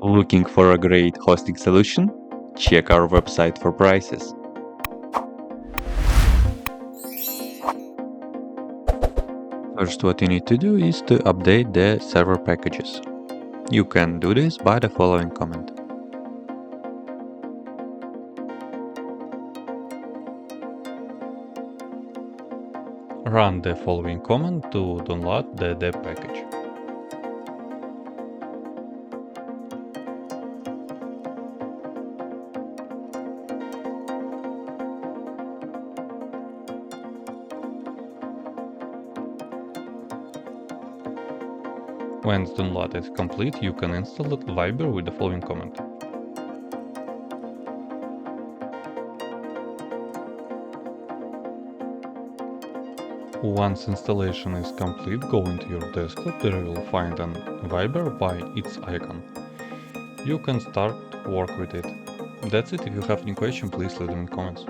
Looking for a great hosting solution? Check our website for prices. First, what you need to do is to update the server packages. You can do this by the following command. Run the following command to download the .deb package. Once download is complete, you can install Viber with the following command. Once installation is complete, go into your desktop, there you will find an Viber by its icon. You can start work with it. That's it. If you have any question, please leave them in comments.